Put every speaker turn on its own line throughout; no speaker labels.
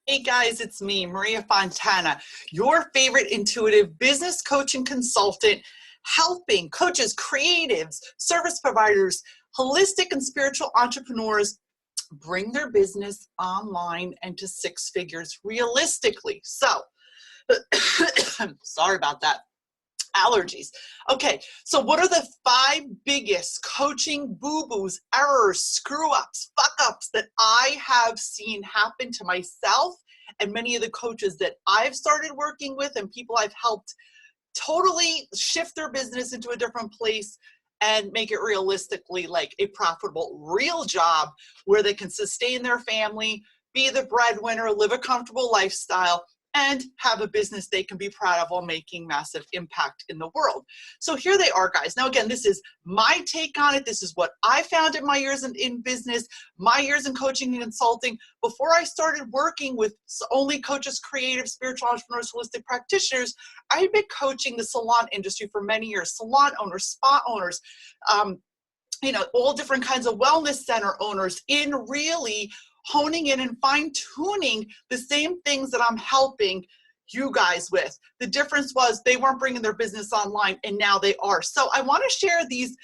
Hey guys, it's me, Maria Fontana, your favorite intuitive business coach and consultant, helping coaches, creatives, service providers, holistic and spiritual entrepreneurs bring their business online and to six figures realistically. So, sorry about that. Allergies. Okay, so what are the 5 biggest coaching boo-boos, errors, screw-ups, fuck-ups that I have seen happen to myself and many of the coaches that I've started working with and people I've helped totally shift their business into a different place and make it realistically like a profitable, real job where they can sustain their family, be the breadwinner, live a comfortable lifestyle, and have a business they can be proud of while making massive impact in the world. So here they are, guys. Now, again, this is my take on it. This is what I found in my years in business, my years in coaching and consulting. Before I started working with only coaches, creative, spiritual entrepreneurs, holistic practitioners, I had been coaching the salon industry for many years, salon owners, spa owners, all different kinds of wellness center owners in really honing in and fine-tuning the same things that I'm helping you guys with. The difference was they weren't bringing their business online, and now they are. So I want to share these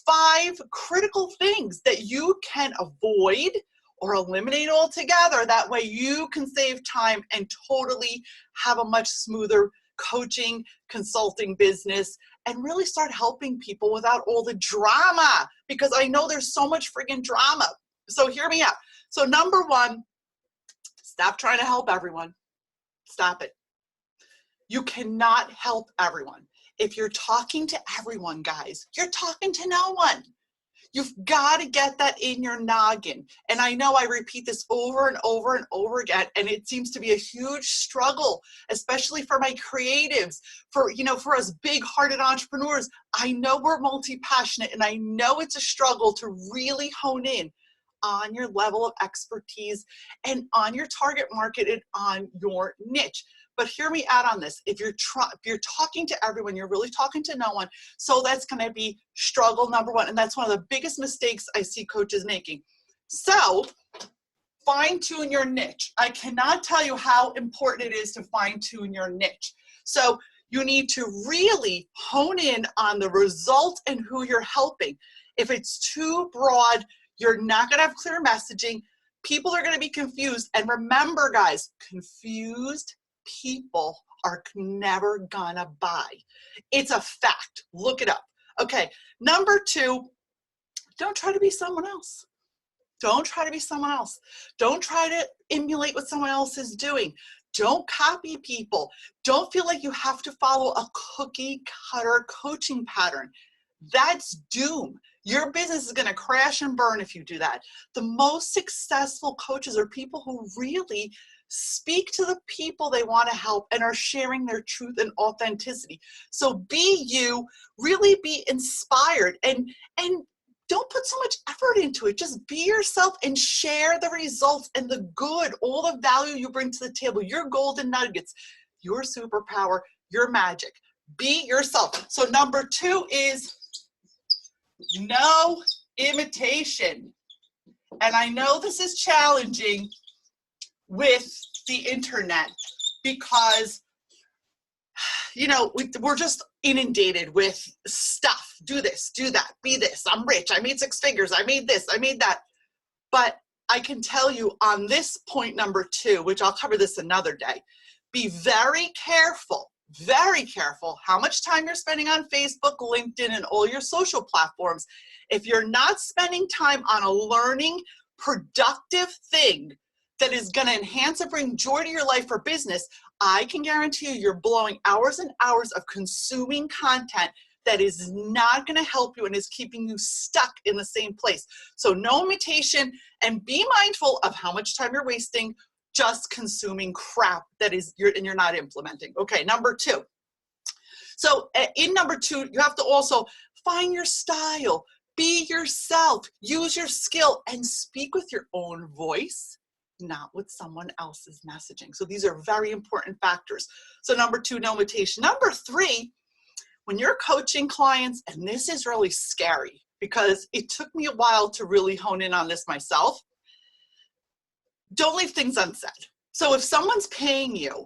5 critical things that you can avoid or eliminate altogether. That way you can save time and totally have a much smoother coaching, consulting business and really start helping people without all the drama, because I know there's so much friggin' drama. So hear me out. So number 1, stop trying to help everyone. Stop it. You cannot help everyone. If you're talking to everyone, guys, you're talking to no one. You've got to get that in your noggin. And I know I repeat this over and over and over again, and it seems to be a huge struggle, especially for my creatives, for us big-hearted entrepreneurs. I know we're multi-passionate, and I know it's a struggle to really hone in on your level of expertise and on your target market and on your niche. But hear me out on this. If you're talking to everyone, you're really talking to no one. So that's going to be struggle number 1. And that's one of the biggest mistakes I see coaches making. So fine tune your niche. I cannot tell you how important it is to fine tune your niche. So you need to really hone in on the result and who you're helping. If it's too broad, you're not going to have clear messaging. People are going to be confused. And remember, guys, confused people are never going to buy. It's a fact. Look it up. Okay, number 2, don't try to be someone else. Don't try to be someone else. Don't try to emulate what someone else is doing. Don't copy people. Don't feel like you have to follow a cookie cutter coaching pattern. That's doom. Your business is going to crash and burn if you do that. The most successful coaches are people who really speak to the people they want to help and are sharing their truth and authenticity. So be you, really be inspired, and don't put so much effort into it. Just be yourself and share the results and the good, all the value you bring to the table, your golden nuggets, your superpower, your magic. Be yourself. So number 2 is no imitation. And I know this is challenging with the internet because, we're just inundated with stuff. Do this, do that, be this. I'm rich. I made 6 figures. I made this, I made that. But I can tell you on this point number 2, which I'll cover this another day, be very careful how much time you're spending on Facebook, LinkedIn, and all your social platforms. If you're not spending time on a learning, productive thing that is going to enhance and bring joy to your life or business, I can guarantee you you're blowing hours and hours of consuming content that is not going to help you and is keeping you stuck in the same place. So no imitation, and be mindful of how much time you're wasting just consuming crap you're not implementing. Okay, number 2. So in number 2, you have to also find your style, be yourself, use your skill, and speak with your own voice, not with someone else's messaging. So these are very important factors. So number 2, no imitation. Number 3, when you're coaching clients, and this is really scary because it took me a while to really hone in on this myself, don't leave things unsaid. So if someone's paying you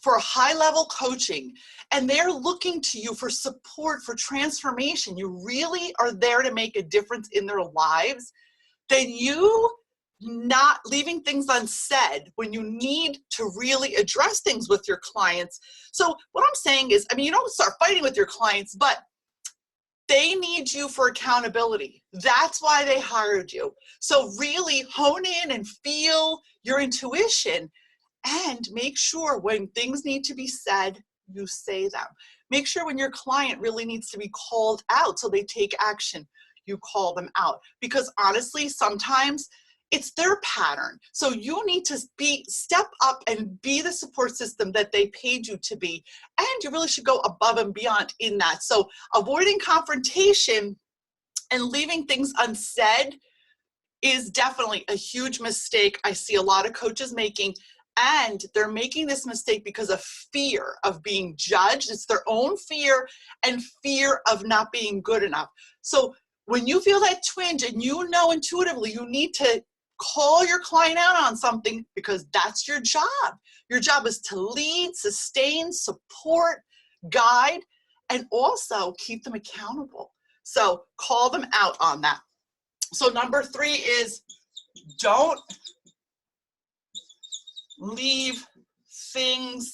for high-level coaching and they're looking to you for support, for transformation, you really are there to make a difference in their lives, then you not leaving things unsaid when you need to really address things with your clients. So what I'm saying is, I mean, you don't start fighting with your clients, but they need you for accountability. That's why they hired you. So really hone in and feel your intuition and make sure when things need to be said, you say them. Make sure when your client really needs to be called out so they take action, you call them out. Because honestly, sometimes it's their pattern. So you need to step up and be the support system that they paid you to be. And you really should go above and beyond in that. So avoiding confrontation and leaving things unsaid is definitely a huge mistake I see a lot of coaches making. And they're making this mistake because of fear of being judged. It's their own fear and fear of not being good enough. So when you feel that twinge and you know intuitively you need to call your client out on something, because that's your job. Your job is to lead, sustain, support, guide, and also keep them accountable. So call them out on that. So number 3 is don't leave things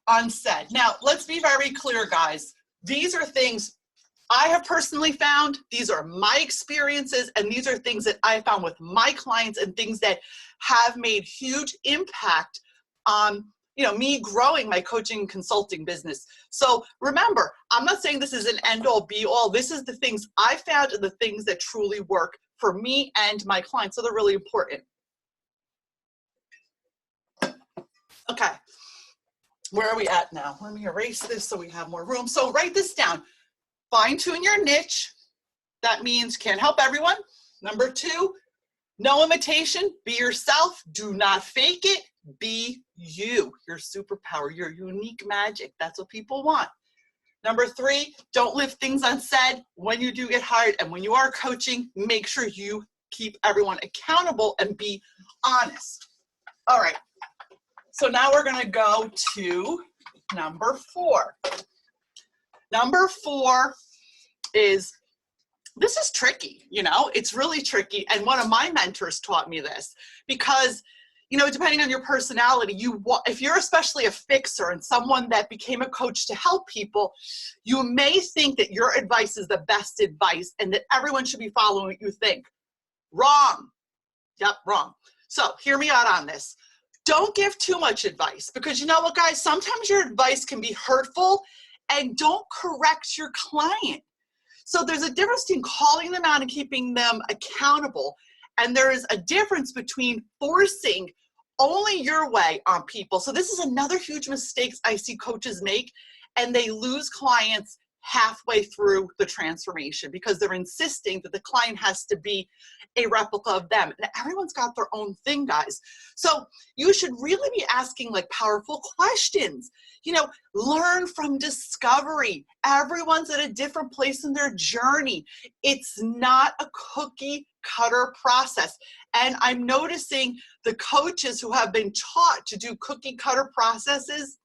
unsaid. Now, let's be very clear, guys. These are things I have personally found. These are my experiences, and these are things that I found with my clients and things that have made huge impact on me growing my coaching and consulting business. So remember, I'm not saying this is an end-all be-all. This is the things I found and the things that truly work for me and my clients. So they're really important. Okay, where are we at now? Let me erase this so we have more room. So write this down. Fine tune your niche. That means can't help everyone. Number 2, no imitation. Be yourself. Do not fake it. Be you. Your superpower, your unique magic. That's what people want. Number 3, don't leave things unsaid when you do get hired. And when you are coaching, make sure you keep everyone accountable and be honest. All right. So now we're going to go to number 4. Number 4 is, this is tricky, it's really tricky. And one of my mentors taught me this because, depending on your personality, if you're especially a fixer and someone that became a coach to help people, you may think that your advice is the best advice and that everyone should be following what you think. Wrong. Yep, wrong. So hear me out on this. Don't give too much advice, because you know what, guys, sometimes your advice can be hurtful, and don't correct your client. So there's a difference between calling them out and keeping them accountable. And there is a difference between forcing only your way on people. So this is another huge mistake I see coaches make, and they lose clients halfway through the transformation because they're insisting that the client has to be a replica of them. And everyone's got their own thing, guys. So you should really be asking like powerful questions. Learn from discovery. Everyone's at a different place in their journey. It's not a cookie cutter process. And I'm noticing the coaches who have been taught to do cookie cutter processes,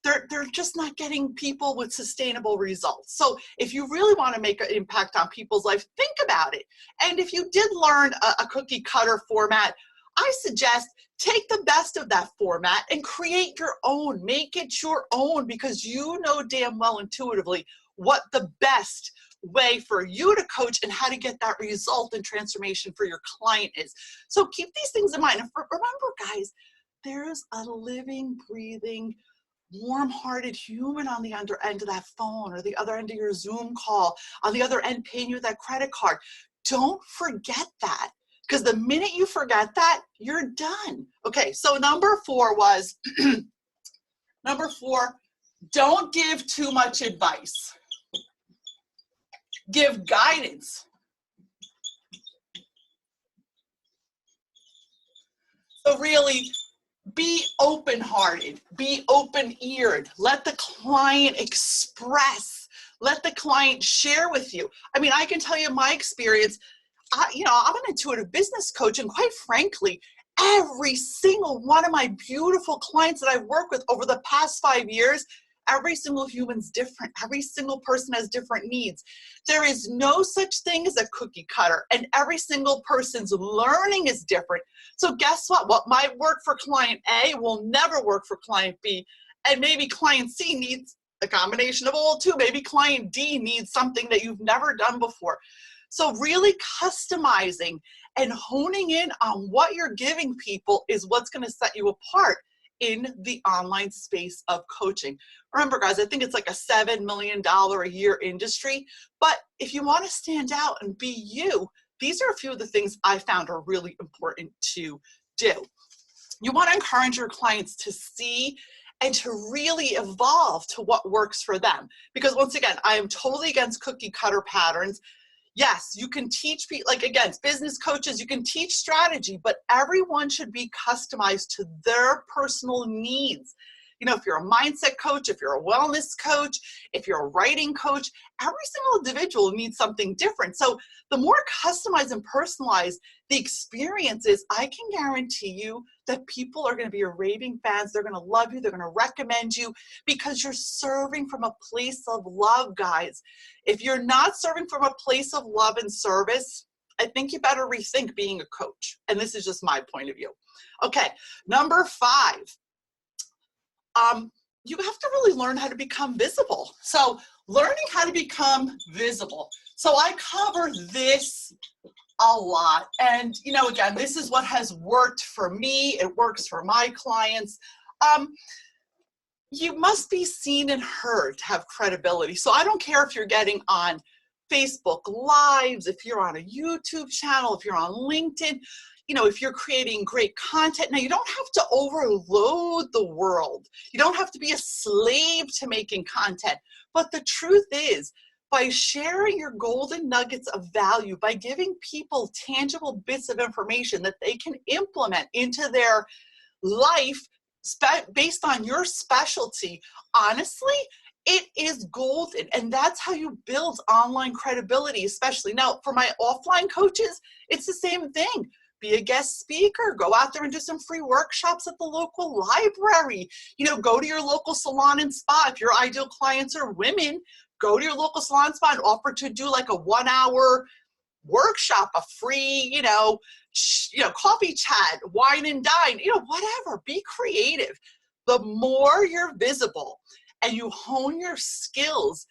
they're just not getting people with sustainable results. So if you really want to make an impact on people's life, think about it. And if you did learn a cookie cutter format, I suggest take the best of that format and create your own. Make it your own, because you know damn well intuitively what the best way for you to coach and how to get that result and transformation for your client is. So keep these things in mind. And remember, guys, there's a living, breathing, warm-hearted human on the other end of that phone, or the other end of your Zoom call, on the other end paying you with that credit card. Don't forget that, because the minute you forget that, you're done. Okay, so number 4 was, number 4, don't give too much advice. Give guidance. So really, be open-hearted, be open-eared. Let the client express. Let the client share with you. I mean, I can tell you my experience. I'm an intuitive business coach, and quite frankly, every single one of my beautiful clients that I've worked with over the past 5 years, every single human's different. Every single person has different needs. There is no such thing as a cookie cutter, and every single person's learning is different. So guess what? What might work for client A will never work for client B, and maybe client C needs a combination of all two. Maybe client D needs something that you've never done before. So really customizing and honing in on what you're giving people is what's going to set you apart in the online space of coaching. Remember, guys, I think it's like a $7 million a year industry, but if you want to stand out and be you, these are a few of the things I found are really important to do. You want to encourage your clients to see and to really evolve to what works for them. Because once again, I am totally against cookie cutter patterns. Yes, you can teach people, like again, business coaches, you can teach strategy, but everyone should be customized to their personal needs. You know, if you're a mindset coach, if you're a wellness coach, if you're a writing coach, every single individual needs something different. So the more customized and personalized the experience is, I can guarantee you that people are going to be your raving fans. They're going to love you. They're going to recommend you because you're serving from a place of love, guys. If you're not serving from a place of love and service, I think you better rethink being a coach. And this is just my point of view. Okay, number 5. You have to really learn how to become visible. So learning how to become visible. So I cover this a lot. And, you know, again, this is what has worked for me. It works for my clients. You must be seen and heard to have credibility. So I don't care if you're getting on Facebook Lives, if you're on a YouTube channel, if you're on LinkedIn, you know, if you're creating great content. Now, you don't have to overload the world. You don't have to be a slave to making content. But the truth is, by sharing your golden nuggets of value, by giving people tangible bits of information that they can implement into their life based on your specialty, honestly, it is golden. And that's how you build online credibility, especially. Now, for my offline coaches, it's the same thing. Be a guest speaker, go out there and do some free workshops at the local library. You know, go to your local salon and spa. If your ideal clients are women, go to your local salon spa and offer to do like a 1-hour workshop, a free, coffee chat, wine and dine, whatever. Be creative. The more you're visible and you hone your skills,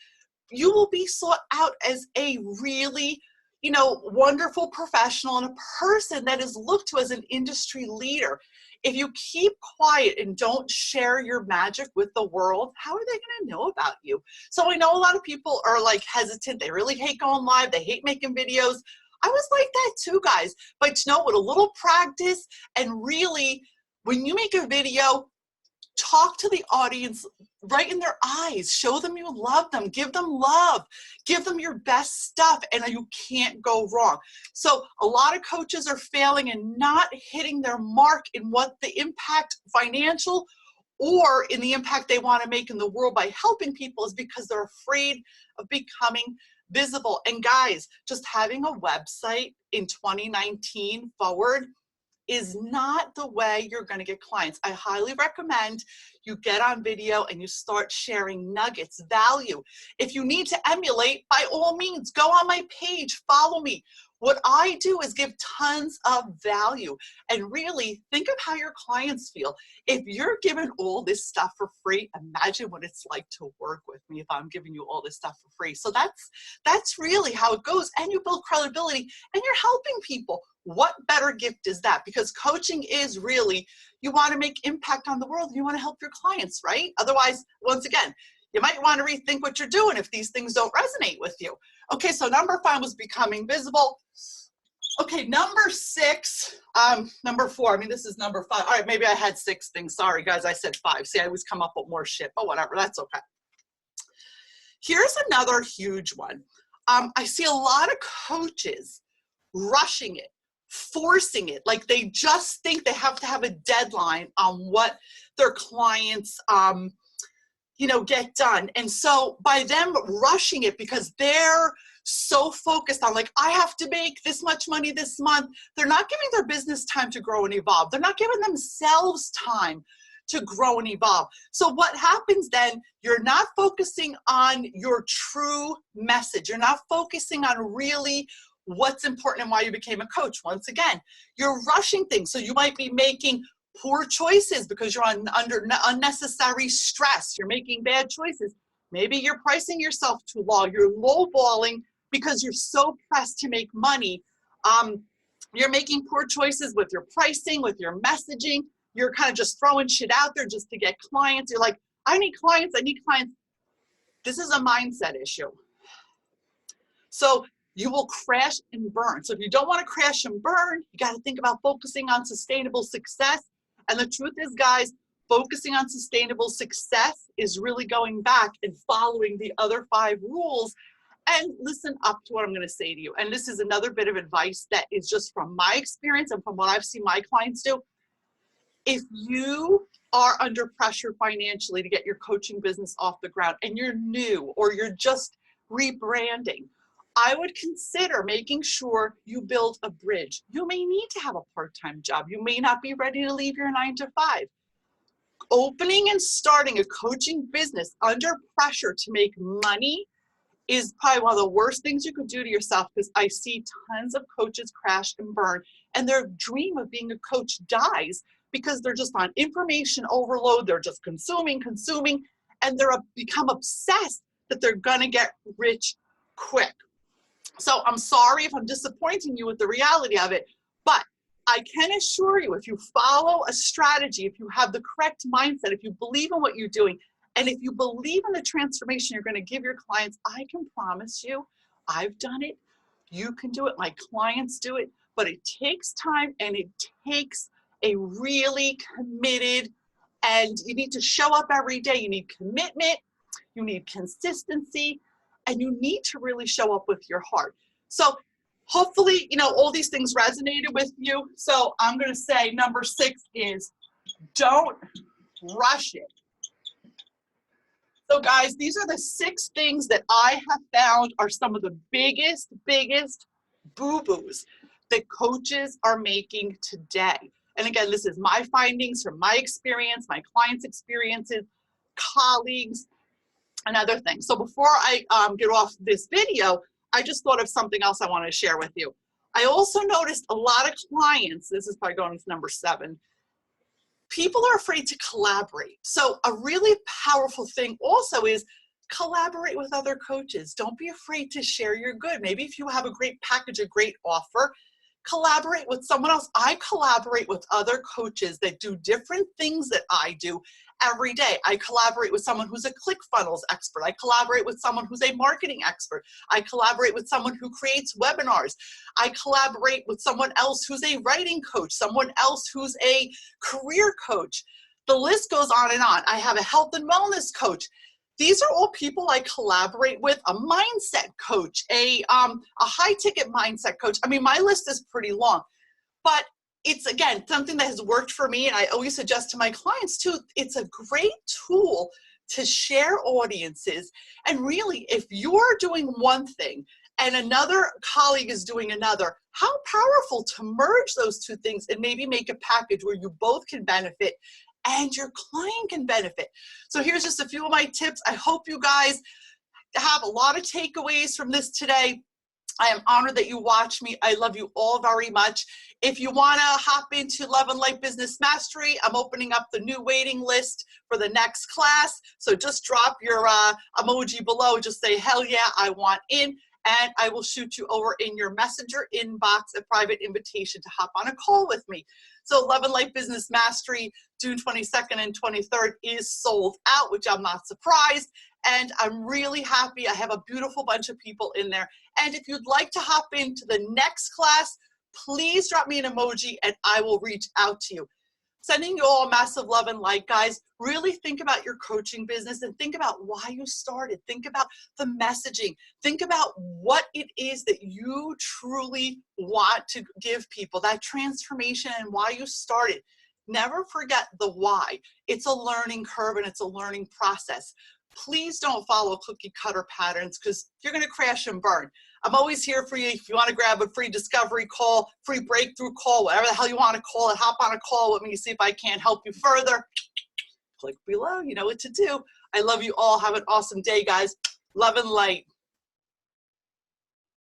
you will be sought out as a really wonderful professional and a person that is looked to as an industry leader. If you keep quiet and don't share your magic with the world, how are they going to know about you? So I know a lot of people are like hesitant. They really hate going live. They hate making videos. I was like that too, guys. But with a little practice and really, when you make a video, talk to the audience right in their eyes. Show them you love them. Give them love. Give them your best stuff, and you can't go wrong. So a lot of coaches are failing and not hitting their mark in what the impact, financial or in the impact they want to make in the world by helping people, is because they're afraid of becoming visible. And guys, just having a website in 2019 forward is not the way you're going to get clients. I highly recommend you get on video and you start sharing nuggets, value. If you need to emulate, by all means, go on my page, follow me. What I do is give tons of value and really think of how your clients feel. If you're given all this stuff for free, imagine what it's like to work with me if I'm giving you all this stuff for free. So that's really how it goes. And you build credibility and you're helping people. What better gift is that? Because coaching is really, you want to make impact on the world. You want to help your clients, right? Otherwise, once again, you might want to rethink what you're doing if these things don't resonate with you. Okay, so number 5 was becoming visible. Okay, number 4, this is number 5. All right, maybe I had 6 things. Sorry, guys, I said 5. See, I always come up with more shit, but whatever, that's okay. Here's another huge one. I see a lot of coaches rushing it, forcing it. Like they just think they have to have a deadline on what their clients, get done. And so by them rushing it because they're so focused on like, I have to make this much money this month. They're not giving their business time to grow and evolve. They're not giving themselves time to grow and evolve. So what happens then, you're not focusing on your true message. You're not focusing on really what's important and why you became a coach. Once again, you're rushing things. So you might be making poor choices because you're under unnecessary stress. You're making bad choices. Maybe you're pricing yourself too low. You're lowballing because you're so pressed to make money. You're making poor choices with your pricing, with your messaging. You're kind of just throwing shit out there just to get clients. You're like, I need clients, I need clients. This is a mindset issue. So you will crash and burn. So if you don't want to crash and burn, you got to think about focusing on sustainable success. And the truth is, guys, focusing on sustainable success is really going back and following the other 5 rules. And listen up to what I'm going to say to you. And this is another bit of advice that is just from my experience and from what I've seen my clients do. If you are under pressure financially to get your coaching business off the ground and you're new or you're just rebranding, I would consider making sure you build a bridge. You may need to have a part-time job. You may not be ready to leave your 9 to 5. Opening and starting a coaching business under pressure to make money is probably one of the worst things you could do to yourself, because I see tons of coaches crash and burn, and their dream of being a coach dies because they're just on information overload. They're just consuming, and they're become obsessed that they're gonna get rich quick. So I'm sorry if I'm disappointing you with the reality of it, but I can assure you, if you follow a strategy, if you have the correct mindset, if you believe in what you're doing, and if you believe in the transformation you're going to give your clients, I can promise you, I've done it, you can do it, my clients do it, but it takes time and it takes a really committed, and you need to show up every day. You need commitment, you need consistency, and you need to really show up with your heart. So hopefully, all these things resonated with you. So I'm going to say number 6 is don't rush it. So guys, these are the 6 things that I have found are some of the biggest boo-boos that coaches are making today. And again, this is my findings from my experience, my clients' experiences, colleagues, and other things. So before I get off this video, I just thought of something else I wanted to share with you. I also noticed a lot of clients, this is probably going to number 7, people are afraid to collaborate. So a really powerful thing also is collaborate with other coaches. Don't be afraid to share your good. Maybe if you have a great package, a great offer, collaborate with someone else. I collaborate with other coaches that do different things that I do every day. I collaborate with someone who's a ClickFunnels expert. I collaborate with someone who's a marketing expert. I collaborate with someone who creates webinars. I collaborate with someone else who's a writing coach, someone else who's a career coach. The list goes on and on. I have a health and wellness coach. These are all people I collaborate with, a mindset coach, a high ticket mindset coach. I mean, my list is pretty long, but it's, again, something that has worked for me, and I always suggest to my clients too. It's a great tool to share audiences. And really, if you're doing one thing and another colleague is doing another, how powerful to merge those 2 things and maybe make a package where you both can benefit and your client can benefit. So here's just a few of my tips. I hope you guys have a lot of takeaways from this today. I am honored that you watched me. I love you all very much. If you want to hop into Love and Life Business Mastery, I'm opening up the new waiting list for the next class. So just drop your emoji below. Just say, hell yeah, I want in. And I will shoot you over in your messenger inbox a private invitation to hop on a call with me. So Love and Life Business Mastery, June 22nd and 23rd is sold out, which I'm not surprised. And I'm really happy. I have a beautiful bunch of people in there. And if you'd like to hop into the next class, please drop me an emoji and I will reach out to you. Sending you all massive love and light, guys. Really think about your coaching business and think about why you started. Think about the messaging. Think about what it is that you truly want to give people, that transformation and why you started. Never forget the why. It's a learning curve and it's a learning process. please don't follow cookie cutter patterns because you're going to crash and burn. I'm always here for you. If you want to grab a free discovery call, free breakthrough call, whatever the hell you want to call it, hop on a call with me, see if I can't help you further. Click below. You know what to do. I love you all. Have an awesome day, guys. Love and light.